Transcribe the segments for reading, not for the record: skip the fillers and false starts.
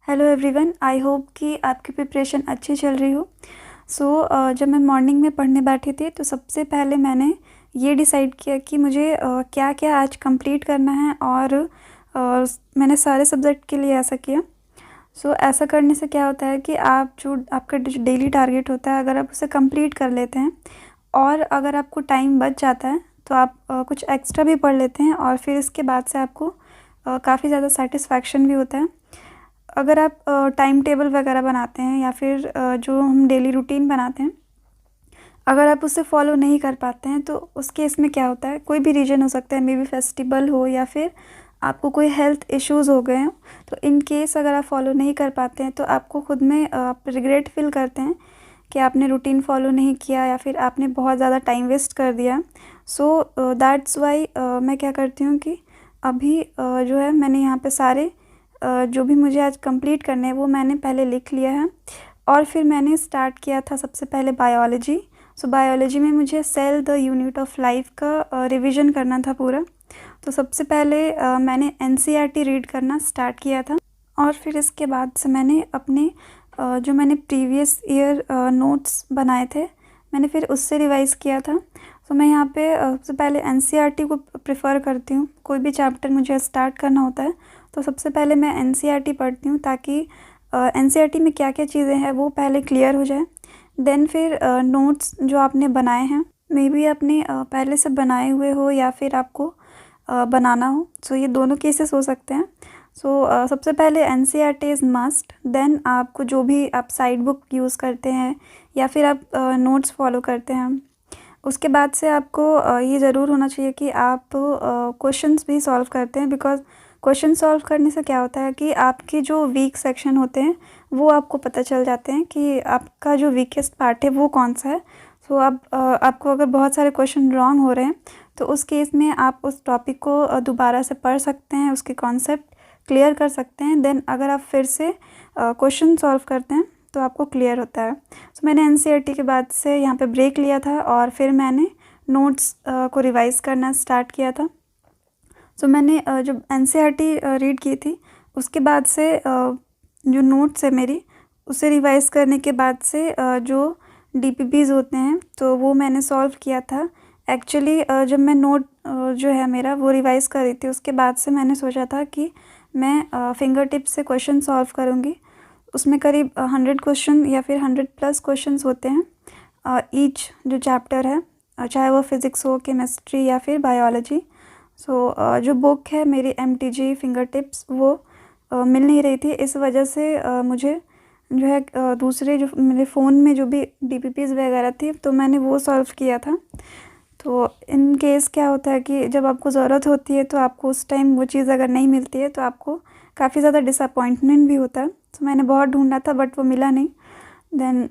Hello everyone, I hope कि आपकी preparation अच्छी चल रही हो। जब मैं मॉर्निंग में पढ़ने बैठी थी तो सबसे पहले मैंने ये डिसाइड किया कि मुझे क्या क्या आज कंप्लीट करना है और मैंने सारे सब्जेक्ट के लिए ऐसा किया। ऐसा करने से क्या होता है कि आपका जो डेली टारगेट होता है, अगर आप उसे कंप्लीट कर लेते हैं और अगर आपको टाइम बच जाता है तो आप कुछ एक्स्ट्रा भी पढ़ लेते हैं और फिर इसके बाद से आपको काफ़ी ज़्यादा सेटिस्फैक्शन भी होता है। अगर आप टाइम टेबल वगैरह बनाते हैं या फिर जो हम डेली रूटीन बनाते हैं, अगर आप उसे फॉलो नहीं कर पाते हैं तो उस केस में क्या होता है, कोई भी रीज़न हो सकता है, मे बी फेस्टिवल हो या फिर आपको कोई हेल्थ इश्यूज़ हो गए हों। तो इन केस अगर आप फॉलो नहीं कर पाते हैं तो आपको खुद में आप रिग्रेट फील करते हैं कि आपने रूटीन फॉलो नहीं किया या फिर आपने बहुत ज़्यादा टाइम वेस्ट कर दिया। दैट्स वाई मैं क्या करती हूँ कि अभी जो है मैंने यहाँ पे सारे जो भी मुझे आज कंप्लीट करने हैं वो मैंने पहले लिख लिया है। और फिर मैंने स्टार्ट किया था सबसे पहले बायोलॉजी। बायोलॉजी में मुझे cell the unit of life का रिवीजन करना था पूरा। तो सबसे पहले मैंने एनसीईआरटी रीड करना स्टार्ट किया था और फिर इसके बाद से मैंने अपने जो मैंने प्रीवियस ईयर नोट्स बनाए थे, मैंने फिर उससे रिवाइज़ किया था। मैं यहाँ पे सबसे पहले एनसीईआरटी को प्रेफर करती हूँ। कोई भी चैप्टर मुझे स्टार्ट करना होता है तो सबसे पहले मैं एनसीईआरटी पढ़ती हूँ ताकि एनसीईआरटी में क्या क्या चीज़ें हैं वो पहले क्लियर हो जाए। देन फिर नोट्स जो आपने बनाए हैं, मे बी आपने पहले से बनाए हुए हो या फिर आपको बनाना हो, ये दोनों केसेस हो सकते हैं। सबसे पहले एनसीईआरटी इज़ मस्ट। देन आपको जो भी आप साइड बुक यूज़ करते हैं या फिर आप नोट्स फॉलो करते हैं, उसके बाद से आपको ये ज़रूर होना चाहिए कि आप क्वेश्चंस भी सॉल्व करते हैं। बिकॉज़ क्वेश्चन सॉल्व करने से क्या होता है कि आपके जो वीक सेक्शन होते हैं वो आपको पता चल जाते हैं कि आपका जो वीकेस्ट पार्ट है वो कौन सा है। आपको अगर बहुत सारे क्वेश्चन रॉन्ग हो रहे हैं तो उस केस में आप उस टॉपिक को दोबारा से पढ़ सकते हैं, उसके कॉन्सेप्ट क्लियर कर सकते हैं। देन अगर आप फिर से क्वेश्चन सॉल्व करते हैं तो आपको क्लियर होता है। मैंने एनसीईआरटी के बाद से यहाँ पे ब्रेक लिया था और फिर मैंने नोट्स को रिवाइज़ करना स्टार्ट किया था। मैंने जब एनसीईआरटी रीड की थी उसके बाद से जो नोट्स है मेरी, उसे रिवाइज़ करने के बाद से जो डीपीपीज़ होते हैं तो वो मैंने सॉल्व किया था। एक्चुअली जब मैं नोट जो है मेरा वो रिवाइज़ कर रही थी, उसके बाद से मैंने सोचा था कि मैं फिंगर टिप से क्वेश्चन सॉल्व करूँगी। उसमें करीब 100 क्वेश्चन या फिर 100+ क्वेश्चंस होते हैं ईच जो चैप्टर है, चाहे वो फिज़िक्स हो, केमिस्ट्री या फिर बायोलॉजी। जो बुक है मेरी एमटीजी फिंगर टिप्स वो मिल नहीं रही थी, इस वजह से मुझे जो है दूसरे जो मेरे फ़ोन में जो भी डीपीपीज़ वगैरह थी तो मैंने वो सॉल्व किया था। तो इन केस क्या होता है कि जब आपको ज़रूरत होती है तो आपको उस टाइम वो चीज़ अगर नहीं मिलती है तो आपको काफ़ी ज़्यादा डिसअपॉइंटमेंट भी होता है। मैंने बहुत ढूंढा था बट वो मिला नहीं। देन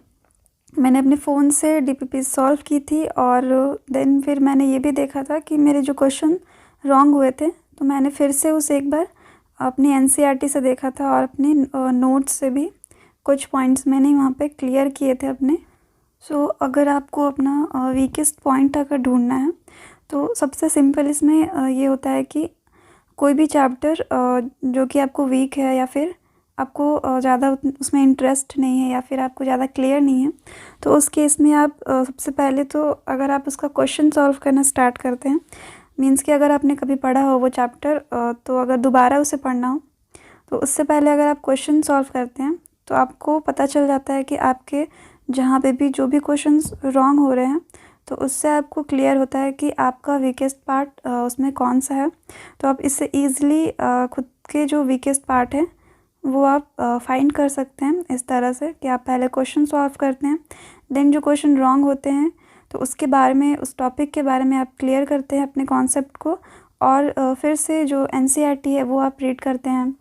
मैंने अपने फ़ोन से डीपीपी सॉल्व की थी और देन फिर मैंने ये भी देखा था कि मेरे जो क्वेश्चन रॉन्ग हुए थे तो मैंने फिर से उसे एक बार अपनी एनसीईआरटी से देखा था और अपने नोट्स से भी कुछ पॉइंट्स मैंने वहाँ पे क्लियर किए थे अपने। अगर आपको अपना वीकेस्ट पॉइंट अगर ढूंढना है तो सबसे सिंपल इसमें ये होता है कि कोई भी चैप्टर जो कि आपको वीक है या फिर आपको ज़्यादा उसमें इंटरेस्ट नहीं है या फिर आपको ज़्यादा क्लियर नहीं है, तो उस केस में आप सबसे पहले तो अगर आप उसका क्वेश्चन सॉल्व करना स्टार्ट करते हैं, मीन्स कि अगर आपने कभी पढ़ा हो वो चैप्टर तो अगर दोबारा उसे पढ़ना हो तो उससे पहले अगर आप क्वेश्चन सॉल्व करते हैं तो आपको पता चल जाता है कि आपके जहाँ पे भी जो भी क्वेश्चंस रॉन्ग हो रहे हैं तो उससे आपको क्लियर होता है कि आपका वीकेस्ट पार्ट उसमें कौन सा है। तो आप इससे ईज़िली खुद के जो वीकेस्ट पार्ट हैं वो आप फाइंड कर सकते हैं इस तरह से कि आप पहले क्वेश्चन सॉल्व करते हैं, देन जो क्वेश्चन रॉन्ग होते हैं तो उसके बारे में, उस टॉपिक के बारे में आप क्लियर करते हैं अपने कॉन्सेप्ट को और फिर से जो एनसीईआरटी है वो आप रीड करते हैं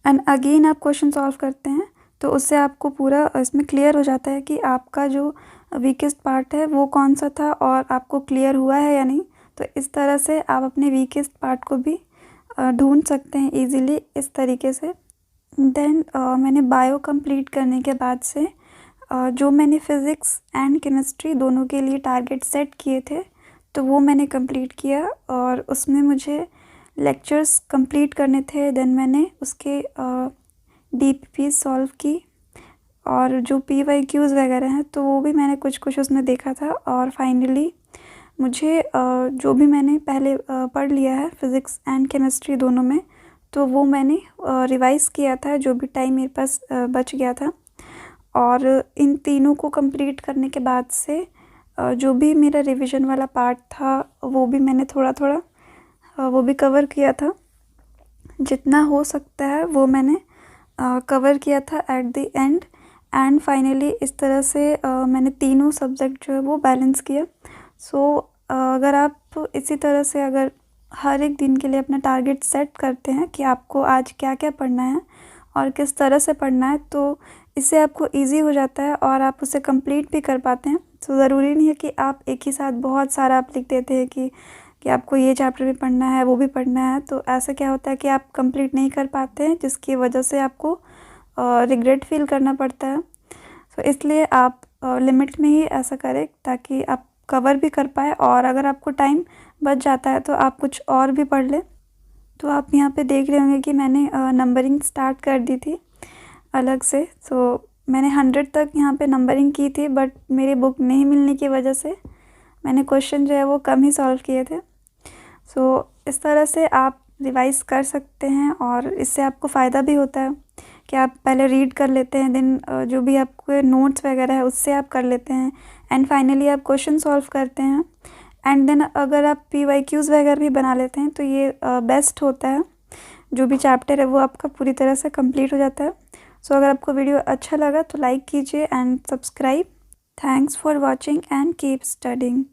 एंड अगेन आप क्वेश्चन सॉल्व करते हैं। तो उससे आपको पूरा इसमें क्लियर हो जाता है कि आपका जो वीकेस्ट पार्ट है वो कौन सा था और आपको क्लियर हुआ है या नहीं। तो इस तरह से आप अपने वीकेस्ट पार्ट को भी ढूंढ सकते हैं ईज़िली इस तरीके से। देन मैंने बायो कंप्लीट करने के बाद से जो मैंने फ़िज़िक्स एंड केमिस्ट्री दोनों के लिए टारगेट सेट किए थे तो वो मैंने कंप्लीट किया और उसमें मुझे लेक्चर्स कंप्लीट करने थे। देन मैंने उसके DPP सॉल्व की, और जो PYQs वगैरह हैं तो वो भी मैंने कुछ कुछ उसमें देखा था। और फाइनली मुझे जो भी मैंने पहले पढ़ लिया है फिज़िक्स एंड केमिस्ट्री दोनों में, तो वो मैंने रिवाइज़ किया था जो भी टाइम मेरे पास बच गया था। और इन तीनों को कंप्लीट करने के बाद से जो भी मेरा रिवीजन वाला पार्ट था वो भी मैंने थोड़ा थोड़ा वो भी कवर किया था। जितना हो सकता है वो मैंने कवर किया था at the end. And finally इस तरह से मैंने तीनों सब्जेक्ट जो है वो बैलेंस किया। सो अगर आप इसी तरह से अगर हर एक दिन के लिए अपना टारगेट सेट करते हैं कि आपको आज क्या क्या पढ़ना है और किस तरह से पढ़ना है, तो इससे आपको इजी हो जाता है और आप उसे कंप्लीट भी कर पाते हैं। तो ज़रूरी नहीं है कि आप एक ही साथ बहुत सारा आप लिख देते हैं कि आपको ये चैप्टर भी पढ़ना है, वो भी पढ़ना है। तो ऐसा क्या होता है कि आप कंप्लीट नहीं कर पाते हैं, जिसकी वजह से आपको रिग्रेट फील करना पड़ता है। तो इसलिए आप लिमिट में ही ऐसा करें ताकि आप कवर भी कर पाए, और अगर आपको टाइम बच जाता है तो आप कुछ और भी पढ़ लें। तो आप यहाँ पे देख रहे होंगे कि मैंने नंबरिंग स्टार्ट कर दी थी अलग से। तो मैंने 100 तक यहाँ पे नंबरिंग की थी, बट मेरी बुक नहीं मिलने की वजह से मैंने क्वेश्चन जो है वो कम ही सॉल्व किए थे। सो इस तरह से आप रिवाइज़ कर सकते हैं और इससे आपको फ़ायदा भी होता है कि आप पहले रीड कर लेते हैं, देन जो भी आपके नोट्स वगैरह है उससे आप कर लेते हैं, एंड फाइनली आप क्वेश्चन सॉल्व करते हैं। एंड देन अगर आप PYQs वगैरह भी बना लेते हैं तो ये बेस्ट होता है। जो भी चैप्टर है वो आपका पूरी तरह से कंप्लीट हो जाता है। सो अगर आपको वीडियो अच्छा लगा तो लाइक कीजिए and subscribe. Thanks for watching and keep studying.